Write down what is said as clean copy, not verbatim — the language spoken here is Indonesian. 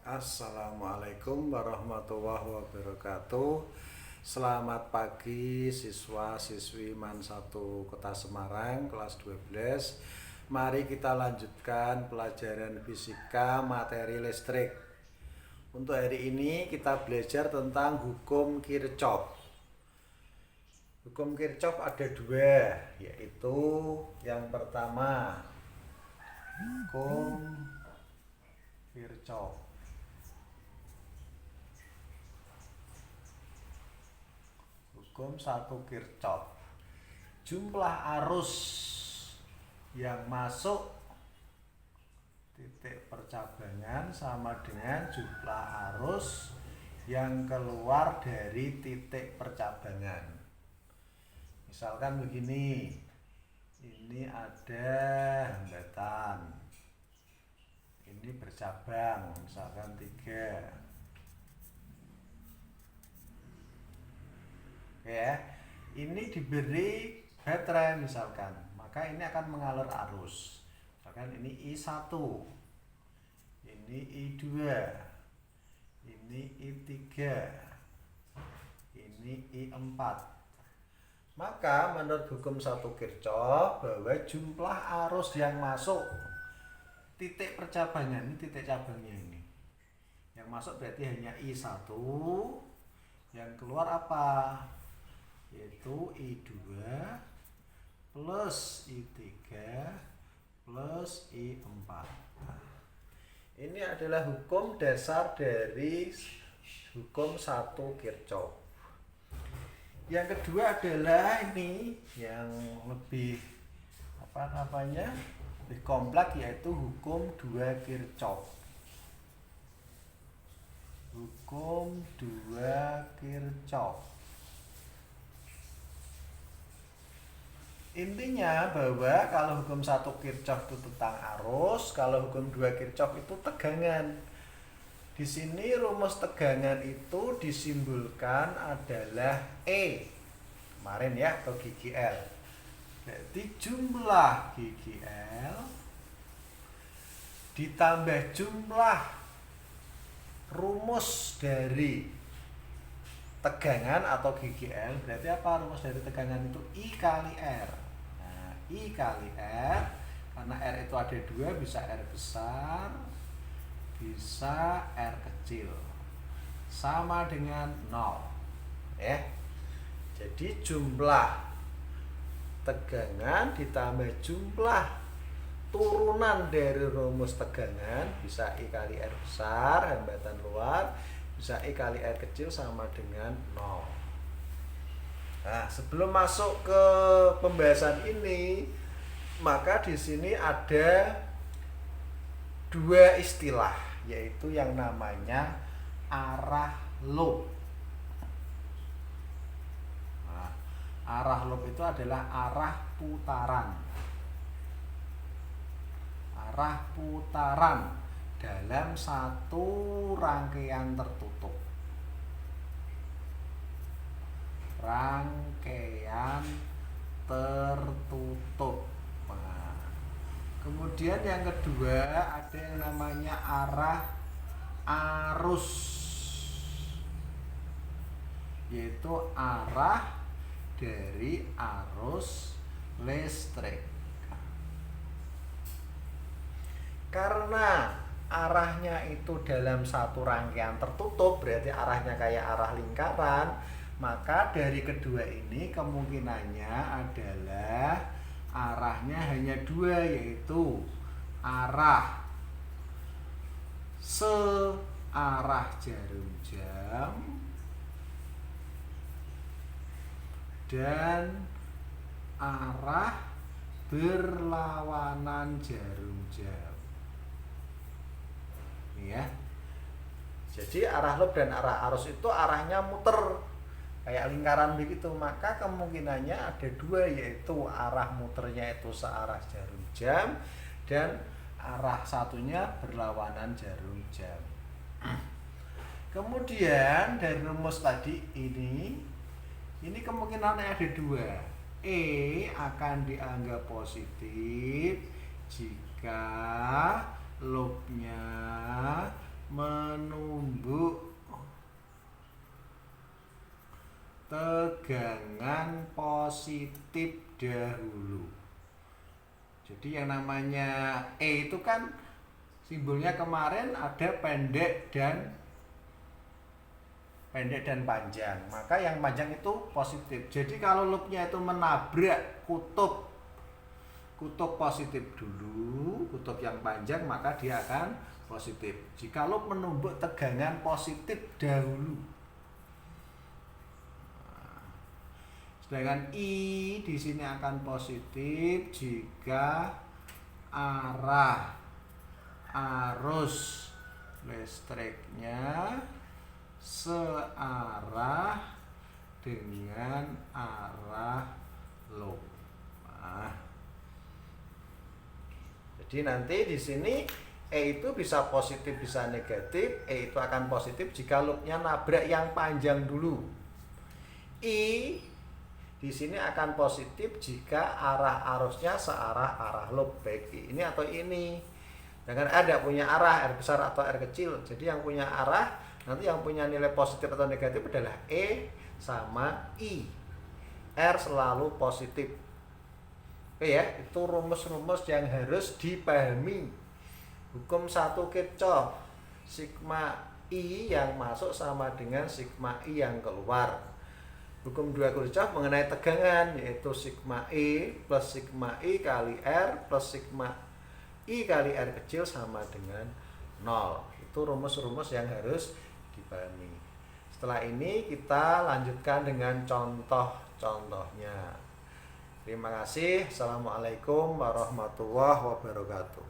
Assalamualaikum warahmatullahi wabarakatuh. Selamat pagi siswa-siswi MAN 1 Kota Semarang kelas 12. Mari kita lanjutkan pelajaran fisika materi listrik. Untuk hari ini kita belajar tentang hukum Kirchhoff. Hukum Kirchhoff ada dua, yaitu yang pertama hukum Kirchhoff. Hukum 1 Kirchhoff. Jumlah arus yang masuk titik percabangan sama dengan jumlah arus yang keluar dari titik percabangan. Misalkan begini, ini ada hambatan, ini bercabang, misalkan 3. Ya, ini diberi baterai misalkan, maka ini akan mengalir arus. Misalkan ini I1, ini I2, ini I3, ini I4. Maka menurut hukum 1 Kirchhoff bahwa jumlah arus yang masuk titik percabangan, ini titik cabangnya ini, yang masuk berarti hanya I1, yang keluar apa? Yaitu I2 plus I3 plus I4. Ini adalah hukum dasar dari hukum 1 Kirchhoff. Yang kedua adalah ini yang lebih lebih kompleks, yaitu hukum 2 Kirchhoff. Hukum 2 Kirchhoff. Intinya bahwa kalau hukum 1 Kirchhoff itu tentang arus, kalau hukum 2 Kirchhoff itu tegangan. Di sini rumus tegangan itu disimbolkan adalah E. Kemarin ya, atau GGL. Berarti jumlah GGL ditambah jumlah rumus dari tegangan atau GGL. Berarti apa rumus dari tegangan itu? I kali R. I kali R, karena R itu ada 2, bisa R besar, bisa R kecil, sama dengan 0. Jadi jumlah tegangan ditambah jumlah turunan dari rumus tegangan, bisa I kali R besar, hambatan luar, bisa I kali R kecil, sama dengan 0. Nah, sebelum masuk ke pembahasan ini, maka di sini ada dua istilah, yaitu yang namanya arah loop. Nah, arah loop itu adalah arah putaran. Arah putaran dalam satu rangkaian tertutup. Rangkaian tertutup. Nah, kemudian yang kedua ada yang namanya arah arus, yaitu arah dari arus listrik. Karena arahnya itu dalam satu rangkaian tertutup, berarti arahnya kayak arah lingkaran, maka dari kedua ini kemungkinannya adalah arahnya hanya 2, yaitu arah searah jarum jam dan arah berlawanan jarum jam. Ini ya. Jadi arah loop dan arah arus itu arahnya muter kayak lingkaran begitu, maka kemungkinannya ada 2, yaitu arah muternya itu searah jarum jam dan arah satunya berlawanan jarum jam. Kemudian dari rumus tadi ini kemungkinannya ada 2. E akan dianggap positif jika loopnya menumbuk tegangan positif dahulu. Jadi yang namanya E itu kan simbolnya kemarin ada pendek dan panjang. Maka yang panjang itu positif. Jadi kalau loopnya itu menabrak kutub positif dulu, kutub yang panjang, maka dia akan positif. Jika loop menumbuk tegangan positif dahulu. Sedangkan I di sini akan positif jika arah arus listriknya searah dengan arah loop. Nah, jadi nanti di sini E itu bisa positif bisa negatif. E itu akan positif jika loopnya nabrak yang panjang dulu. I di sini akan positif jika arah arusnya searah arah loop, baik ini atau ini. Jangan ada punya arah R besar atau R kecil. Jadi yang punya arah nanti yang punya nilai positif atau negatif adalah E sama I. R selalu positif. Oke ya, itu rumus-rumus yang harus dipahami. Hukum 1 Kirchhoff, sigma I yang masuk sama dengan sigma I yang keluar. Hukum 2 Kirchhoff mengenai tegangan, yaitu sigma E plus sigma I kali R plus sigma I kali R kecil sama dengan 0. Itu rumus-rumus yang harus dipahami. Setelah ini kita lanjutkan dengan contoh-contohnya. Terima kasih. Assalamualaikum warahmatullahi wabarakatuh.